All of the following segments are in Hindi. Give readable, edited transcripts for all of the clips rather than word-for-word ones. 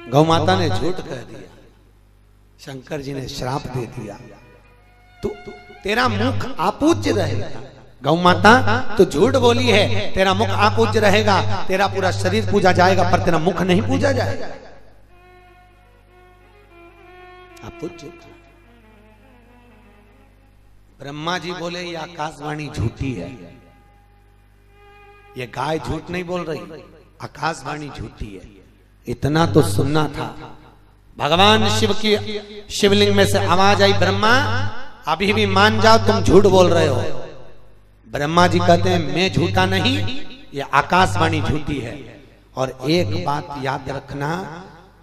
गौ माता ने झूठ कह दिया, शंकर जी ने श्राप दे दिया, तो तेरा मुख अपूज्य रहेगा। गौ माता तो झूठ बोली है, तेरा मुख अपूज्य रहेगा, तेरा पूरा शरीर पूजा जाएगा पर तेरा मुख नहीं पूजा जाएगा। अपूज्य। ब्रह्मा जी बोले ये आकाशवाणी झूठी है, ये गाय झूठ नहीं बोल रही, आकाशवाणी झूठी है। इतना तो सुनना था। भगवान शिव की शिवलिंग में से आवाज आई, ब्रह्मा अभी भी मान जाओ तुम झूठ बोल रहे हो। ब्रह्मा जी कहते हैं मैं झूठा नहीं, ये आकाशवाणी झूठी है। और एक बात याद रखना,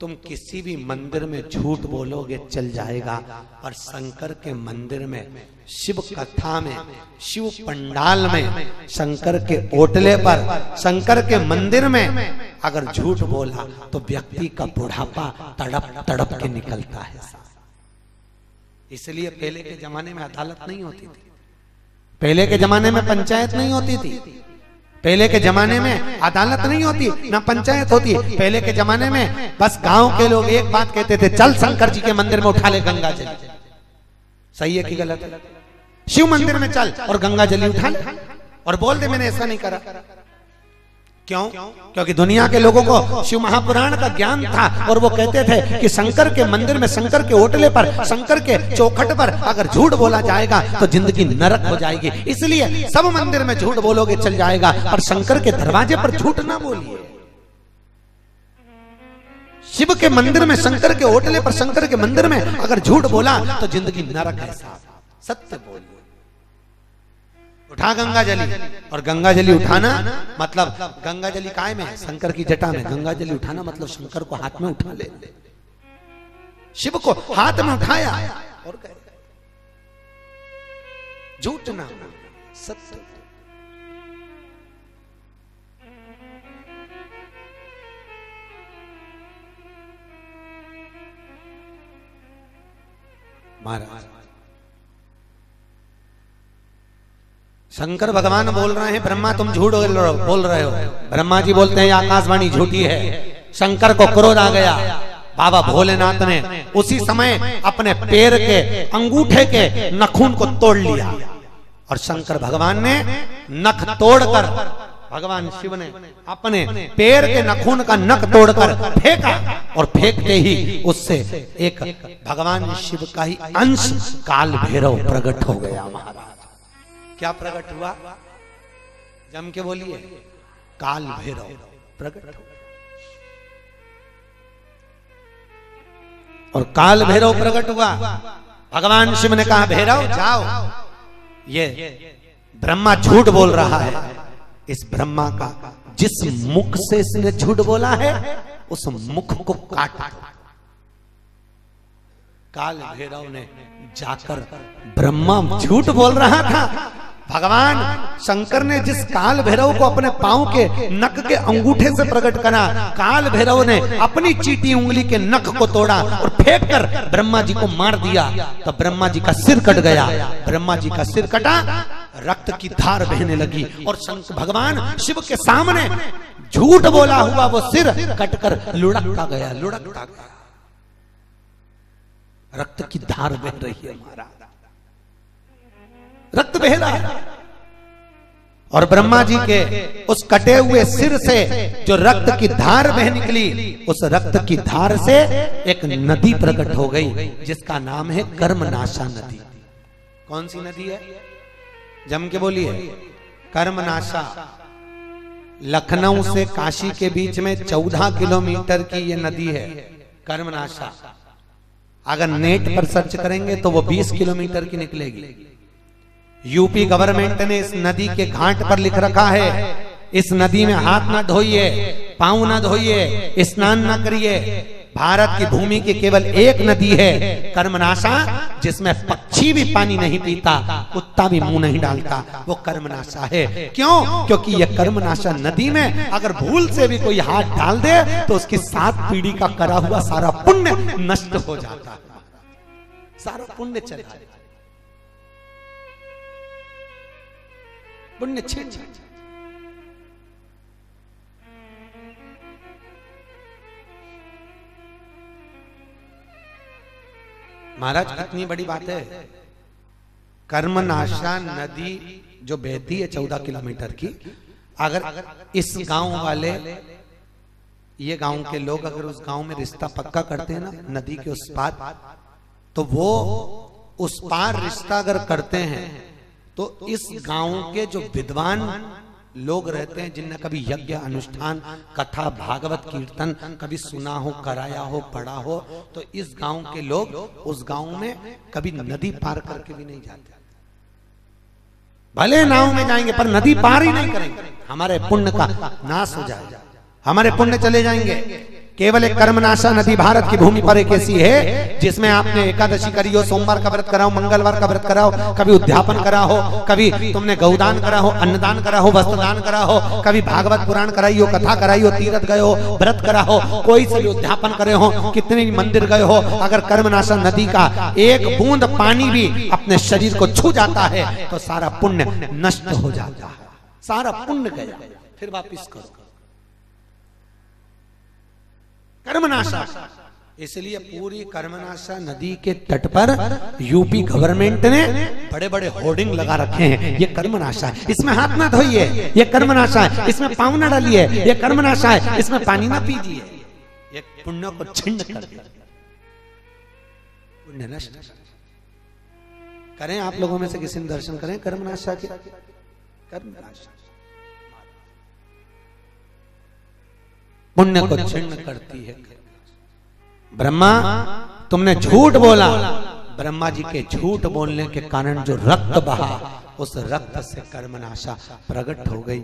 तुम किसी भी मंदिर में झूठ बोलोगे चल जाएगा, और शंकर के मंदिर में, शिव कथा में, शिव पंडाल में, शंकर के ओटले पर, शंकर के मंदिर में अगर झूठ बोला तो व्यक्ति का बुढ़ापा तड़प तड़प के निकलता है। इसलिए पहले के जमाने में अदालत नहीं होती थी, पहले के जमाने में पंचायत नहीं होती थी, पहले के जमाने में अदालत नहीं होती, ना पंचायत होती। पहले के जमाने में बस गांव के लोग एक बात कहते थे, चल शंकर जी के मंदिर में उठा ले गंगा जल। सही है कि गलत है? शिव मंदिर में चल और गंगा जल उठा ले और बोल दे मैंने ऐसा नहीं करा। क्यों? क्योंकि दुनिया के लोगों को शिव महापुराण का ज्ञान था, और वो कहते थे कि शंकर के मंदिर में, शंकर के ओटले पर, शंकर के चौखट पर अगर झूठ बोला जाएगा तो जिंदगी नरक हो जाएगी। इसलिए सब मंदिर में झूठ बोलोगे चल जाएगा, पर शंकर के दरवाजे पर झूठ ना बोलिए। शिव के मंदिर में, शंकर के ओटले पर, शंकर के मंदिर में अगर झूठ बोला तो जिंदगी नरक है। सत्य बोलिए। उठा गंगा जली, और गंगा जली उठाना मतलब गंगा जली काय में, शंकर की जटा में। गंगा जली उठाना मतलब शंकर को हाथ में उठा ले, शिव को हाथ में उठाया और कह झूठ ना, सत्य। महाराज शंकर भगवान बोल रहे हैं, ब्रह्मा तुम झूठ बोल रहे हो। ब्रह्मा जी बोलते हैं आकाशवाणी झूठी है। शंकर को क्रोध आ गया। बाबा भोलेनाथ ने उसी समय अपने पैर के अंगूठे के नखून को तोड़ लिया, और शंकर भगवान ने नख तोड़कर, भगवान शिव ने अपने पैर के नखून का नख तोड़कर फेंका, और फेंकते ही उससे एक भगवान शिव का ही अंश काल भैरव प्रकट हो गया। महाराज क्या प्रकट हुआ? जम के बोलिए, काल भैरव प्रकट हुआ। और काल भैरव प्रकट हुआ। भगवान शिव ने कहा भैरव जाओ, ये ब्रह्मा झूठ बोल रहा है। इस ब्रह्मा का जिस मुख से इसने झूठ बोला है उस मुख को काट दो। काल भैरव ने जाकर, ब्रह्मा झूठ बोल रहा था, भगवान शंकर ने जिस काल भैरव को अपने पांव के नख के अंगूठे से प्रकट करा, काल भैरव ने अपनी चीटी उंगली के नख को तोड़ा और फेंक कर ब्रह्मा जी को मार दिया। तो ब्रह्मा जी का सिर कट गया। ब्रह्मा जी का सिर कटा, रक्त की धार बहने लगी, और भगवान शिव के सामने झूठ बोला हुआ वो सिर कटकर लुढ़कता गया, लुढ़कता गया। रक्त की धार बह रही है महाराज, रक्त बह रहा है। और ब्रह्मा जी के उस कटे हुए सिर से जो रक्त की धार बह निकली, उस रक्त की धार से एक नदी प्रकट हो गई जिसका नाम है कर्मनाशा नदी। कौन सी नदी है? जम के बोलिए, कर्मनाशा। लखनऊ से काशी के बीच में 14 किलोमीटर की ये नदी है कर्मनाशा। अगर नेट पर सर्च करेंगे तो वो 20 किलोमीटर की निकलेगी। यूपी गवर्नमेंट ने इस नदी के घाट पर लिख रखा है, इस नदी में हाथ ना धोइए, पांव ना धोइए, स्नान ना करिए। भारत की भूमि की केवल एक नदी है कर्मनाशा, जिसमें पक्षी भी पानी नहीं पीता, कुत्ता भी मुंह नहीं डालता, वो कर्मनाशा है। क्यों? क्योंकि यह कर्मनाशा नदी में अगर भूल से भी कोई हाथ डाल दे तो उसकी 7 पीढ़ी का करा हुआ सारा पुण्य नष्ट हो जाता, सारा पुण्य चला जाता, पुण्य छिड़ जाता। महाराज कितनी बड़ी बात है। कर्मनाशा नदी जो बहती है 14 किलोमीटर की, अगर इस गांव वाले, ये गांव के लोग अगर उस गांव में रिश्ता पक्का करते हैं ना नदी के उस पार, तो वो उस पार रिश्ता अगर करते हैं तो इस गांव के जो विद्वान लोग रहते हैं, जिनने कभी यज्ञ अनुष्ठान कथा भागवत कीर्तन कभी सुना हो, कराया हो, पढ़ा हो, तो इस गांव के लोग उस गांव में कभी नदी पार करके भी नहीं जाते। भले नाव में जाएंगे पर नदी पार ही नहीं करेंगे, हमारे पुण्य का नाश हो जाएगा, हमारे पुण्य चले जाएंगे। केवल एक कर्मनाशा नदी भारत की भूमि पर एक ऐसी है जिसमें आपने एकादशी करी हो, सोमवार का व्रत कराओ, मंगलवार का व्रत कराओ, कभी उद्यापन करा हो, कभी तुमने गौदान करा हो, अन्नदान करा हो, वस्त्रदान करा हो, कभी भागवत पुराण कराई हो, कथा कराई हो, तीर्थ गए हो, व्रत करा हो, कोई से भी उद्यापन करे हो, कितने मंदिर गए हो, अगर कर्मनाशा नदी का एक बूंद पानी भी अपने शरीर को छू जाता है तो सारा पुण्य नष्ट हो जाता है, सारा पुण्य गया, फिर वापिस करो। कर्मनाशा, इसलिए पूरी कर्मनाशा नदी के तट पर यूपी गवर्नमेंट ने बड़े बड़े होर्डिंग लगा रखे हैं, ये कर्मनाशा है, इसमें हाथ ना धोइए, ये कर्मनाशा है, इसमें पाँव ना डालिए, ये कर्मनाशा है, इसमें पानी ना पीजिए, ये पुण्य को छिन्न कर दिया, पुण्य नष्ट करें। आप लोगों में से किसी ने दर्शन करें कर्मनाशा के? कर्मनाशा पुण्य को छिन्न करती है। ब्रह्मा तुमने झूठ बोला, ब्रह्मा जी के झूठ बोलने के कारण जो रक्त बहा, उस रक्त से कर्मनाशा प्रकट हो गई।